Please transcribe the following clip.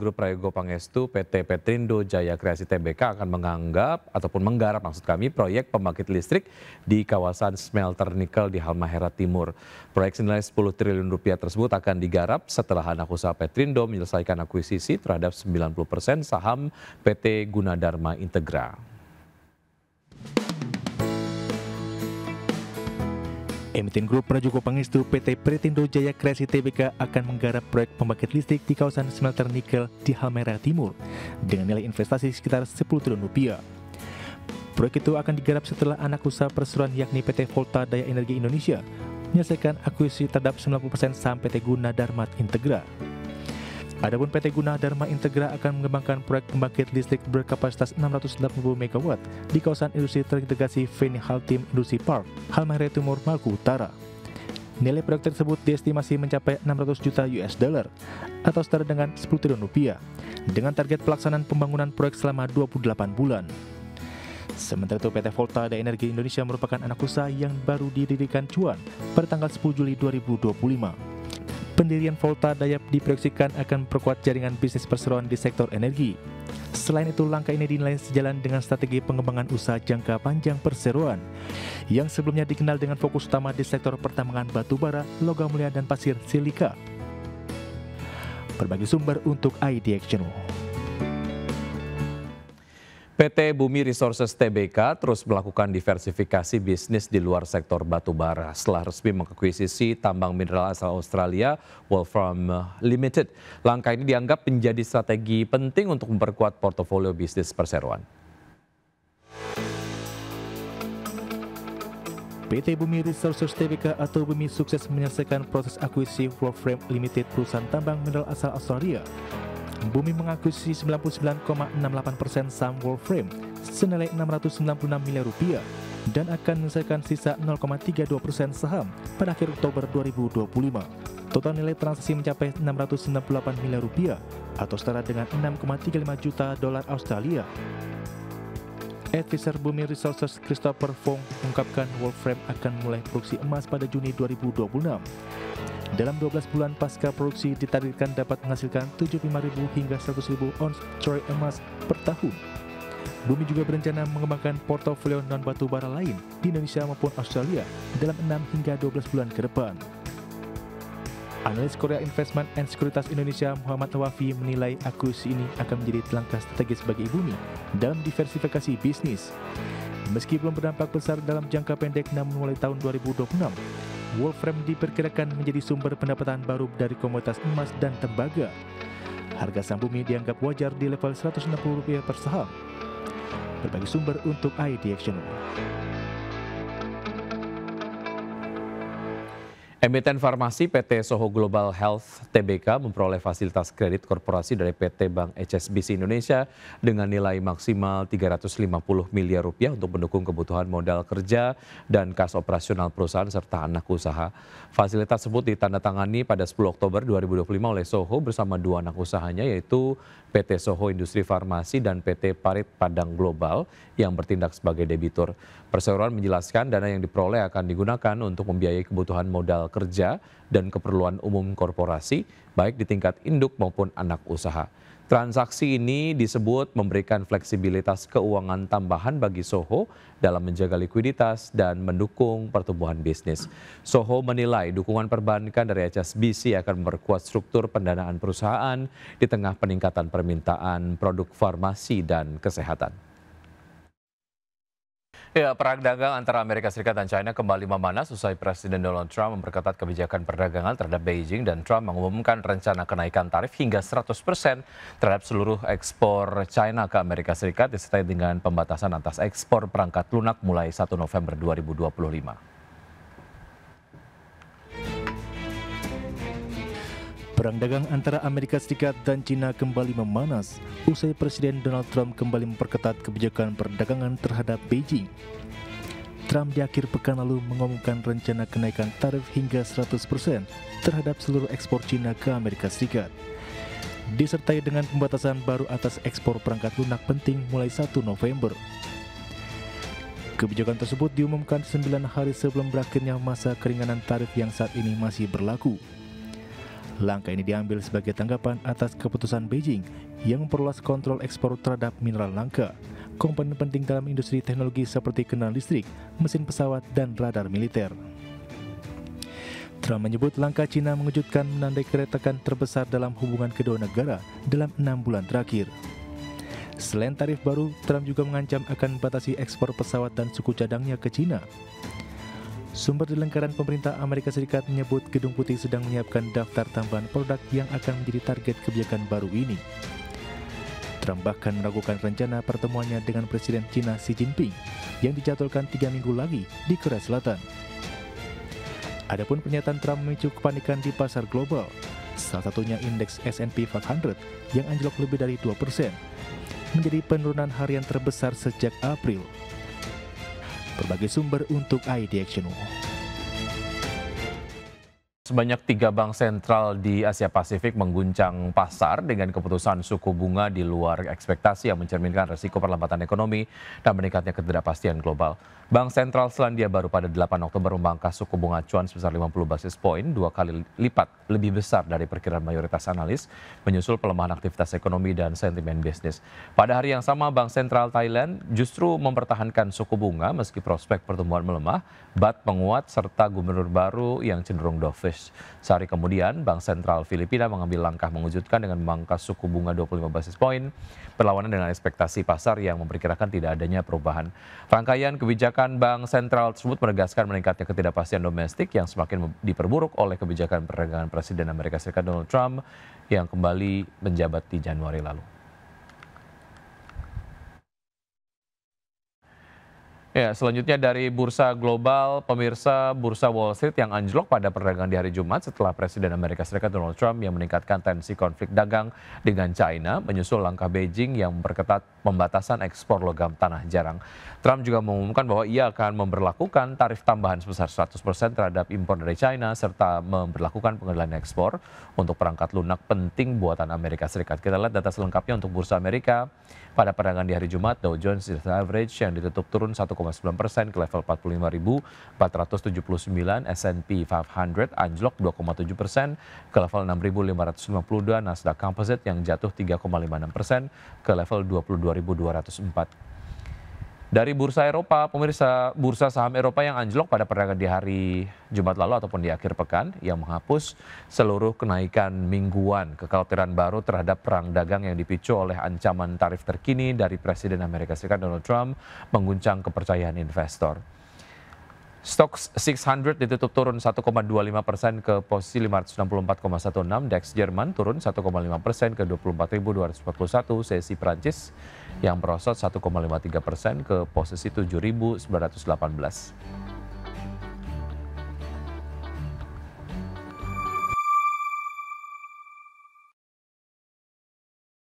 Grup Prayogo Pangestu, PT Petrindo Jaya Kreasi Tbk akan menggarap proyek pembangkit listrik di kawasan smelter nikel di Halmahera Timur. Proyek senilai 10 triliun rupiah tersebut akan digarap setelah anak usaha Petrindo menyelesaikan akuisisi terhadap 90% saham PT Gunadarma Integra. Emiten Grup Prayogo Pangestu PT Petrindo Jaya Kreasi Tbk akan menggarap proyek pembangkit listrik di kawasan smelter nikel di Halmahera Timur dengan nilai investasi sekitar 10 triliun rupiah. Proyek itu akan digarap setelah anak usaha perseroan yakni PT Volta Daya Energi Indonesia menyelesaikan akuisisi terhadap 90% saham PT Gunadarma Integra. Adapun PT Gunadarma Integra akan mengembangkan proyek pembangkit listrik berkapasitas 680 MW di kawasan industri terintegrasi Veni Haltim Industri Park, Halmahera Timur, Maluku Utara. Nilai proyek tersebut diestimasi mencapai 600 juta US dollar atau setara dengan 10 triliun rupiah dengan target pelaksanaan pembangunan proyek selama 28 bulan. Sementara itu PT Volta Daya Energi Indonesia merupakan anak usaha yang baru didirikan Cuan pada tanggal 10 Juli 2025. Pendirian Volta Daya diproyeksikan akan memperkuat jaringan bisnis perseroan di sektor energi. Selain itu, langkah ini dinilai sejalan dengan strategi pengembangan usaha jangka panjang perseroan yang sebelumnya dikenal dengan fokus utama di sektor pertambangan batu bara, logam mulia, dan pasir silika. Berbagai sumber untuk ID Action. PT Bumi Resources Tbk terus melakukan diversifikasi bisnis di luar sektor batubara setelah resmi mengakuisisi tambang mineral asal Australia Wolfram Limited. Langkah ini dianggap menjadi strategi penting untuk memperkuat portofolio bisnis perseroan. PT Bumi Resources Tbk atau Bumi sukses menyelesaikan proses akuisisi Wolfram Limited, perusahaan tambang mineral asal Australia. Bumi mengakuisisi 99,68% saham Wolfram senilai 696 miliar rupiah dan akan menyelesaikan sisa 0,32% saham pada akhir Oktober 2025. Total nilai transaksi mencapai 698 miliar rupiah atau setara dengan 6,35 juta dolar Australia. Advisor Bumi Resources Christopher Fong mengungkapkan Wolfram akan mulai produksi emas pada Juni 2026. Dalam 12 bulan pasca produksi ditargetkan dapat menghasilkan 75.000 hingga 100.000 ons troy emas per tahun. Bumi juga berencana mengembangkan portofolio non-batu bara lain di Indonesia maupun Australia dalam 6 hingga 12 bulan ke depan. Analis Korea Investment and Sekuritas Indonesia Muhammad Wafi menilai akuisisi ini akan menjadi langkah strategis bagi Bumi dalam diversifikasi bisnis. Meski belum berdampak besar dalam jangka pendek, namun mulai tahun 2026, Wolfram diperkirakan menjadi sumber pendapatan baru dari komoditas emas dan tembaga. Harga saham Bumi dianggap wajar di level Rp160 per saham. Berbagai sumber untuk ID Action. Emiten farmasi PT Soho Global Health Tbk memperoleh fasilitas kredit korporasi dari PT Bank HSBC Indonesia dengan nilai maksimal Rp350 miliar untuk mendukung kebutuhan modal kerja dan kas operasional perusahaan serta anak usaha. Fasilitas tersebut ditandatangani pada 10 Oktober 2025 oleh Soho bersama dua anak usahanya yaitu PT Soho Industri Farmasi dan PT Parit Padang Global yang bertindak sebagai debitur. Perseroan menjelaskan dana yang diperoleh akan digunakan untuk membiayai kebutuhan modal kerja dan keperluan umum korporasi, baik di tingkat induk maupun anak usaha. Transaksi ini disebut memberikan fleksibilitas keuangan tambahan bagi Soho dalam menjaga likuiditas dan mendukung pertumbuhan bisnis. Soho menilai dukungan perbankan dari HSBC akan memperkuat struktur pendanaan perusahaan di tengah peningkatan permintaan produk farmasi dan kesehatan. Ya, perang dagang antara Amerika Serikat dan China kembali memanas usai Presiden Donald Trump memperketat kebijakan perdagangan terhadap Beijing dan Trump mengumumkan rencana kenaikan tarif hingga 100% terhadap seluruh ekspor China ke Amerika Serikat disertai dengan pembatasan atas ekspor perangkat lunak mulai 1 November 2025. Perang dagang antara Amerika Serikat dan China kembali memanas usai Presiden Donald Trump kembali memperketat kebijakan perdagangan terhadap Beijing. Trump di akhir pekan lalu mengumumkan rencana kenaikan tarif hingga 100% terhadap seluruh ekspor China ke Amerika Serikat, disertai dengan pembatasan baru atas ekspor perangkat lunak penting mulai 1 November. Kebijakan tersebut diumumkan 9 hari sebelum berakhirnya masa keringanan tarif yang saat ini masih berlaku. Langkah ini diambil sebagai tanggapan atas keputusan Beijing yang memperluas kontrol ekspor terhadap mineral langka, komponen penting dalam industri teknologi seperti kendaraan listrik, mesin pesawat, dan radar militer. Trump menyebut langkah Cina mengejutkan, menandai keretakan terbesar dalam hubungan kedua negara dalam 6 bulan terakhir. Selain tarif baru, Trump juga mengancam akan membatasi ekspor pesawat dan suku cadangnya ke Cina. Sumber di lingkaran pemerintah Amerika Serikat menyebut Gedung Putih sedang menyiapkan daftar tambahan produk yang akan menjadi target kebijakan baru ini. Trump bahkan meragukan rencana pertemuannya dengan Presiden Cina Xi Jinping yang dijadwalkan 3 minggu lagi di Korea Selatan. Adapun pernyataan Trump memicu kepanikan di pasar global, salah satunya indeks S&P 500 yang anjlok lebih dari 2%, menjadi penurunan harian terbesar sejak April. Berbagai sumber untuk ID Action. Sebanyak 3 bank sentral di Asia Pasifik mengguncang pasar dengan keputusan suku bunga di luar ekspektasi yang mencerminkan risiko perlambatan ekonomi dan meningkatnya ketidakpastian global. Bank Sentral Selandia Baru pada 8 Oktober memangkas suku bunga acuan sebesar 50 basis poin, 2 kali lipat lebih besar dari perkiraan mayoritas analis, menyusul pelemahan aktivitas ekonomi dan sentimen bisnis. Pada hari yang sama, Bank Sentral Thailand justru mempertahankan suku bunga meski prospek pertumbuhan melemah, BAT menguat, serta gubernur baru yang cenderung dovish. Sehari kemudian, Bank Sentral Filipina mengambil langkah mengejutkan dengan memangkas suku bunga 25 basis poin, berlawanan dengan ekspektasi pasar yang memperkirakan tidak adanya perubahan. Rangkaian kebijakan Bank Sentral tersebut menegaskan meningkatnya ketidakpastian domestik yang semakin diperburuk oleh kebijakan perdagangan Presiden Amerika Serikat Donald Trump yang kembali menjabat di Januari lalu. Ya, selanjutnya dari bursa global, pemirsa, bursa Wall Street yang anjlok pada perdagangan di hari Jumat setelah Presiden Amerika Serikat Donald Trump yang meningkatkan tensi konflik dagang dengan China, menyusul langkah Beijing yang memperketat pembatasan ekspor logam tanah jarang. Trump juga mengumumkan bahwa ia akan memberlakukan tarif tambahan sebesar 100% terhadap impor dari China, serta memberlakukan pengendalian ekspor untuk perangkat lunak penting buatan Amerika Serikat. Kita lihat data selengkapnya untuk bursa Amerika. Pada perdagangan di hari Jumat, Dow Jones Industrial Average yang ditutup turun 1,9% ke level 45.479, S&P 500 anjlok 2,7% ke level 6.552, Nasdaq Composite yang jatuh 3,56% ke level 22.204. Dari bursa Eropa, pemirsa, bursa saham Eropa yang anjlok pada perdagangan di hari Jumat lalu ataupun di akhir pekan yang menghapus seluruh kenaikan mingguan. Kekhawatiran baru terhadap perang dagang yang dipicu oleh ancaman tarif terkini dari Presiden Amerika Serikat Donald Trump mengguncang kepercayaan investor. Stoxx 600 ditutup turun 1,25% ke posisi 564,16, DAX Jerman turun 1,5% ke 24.241, CAC Prancis yang merosot 1,53% ke posisi 7.918.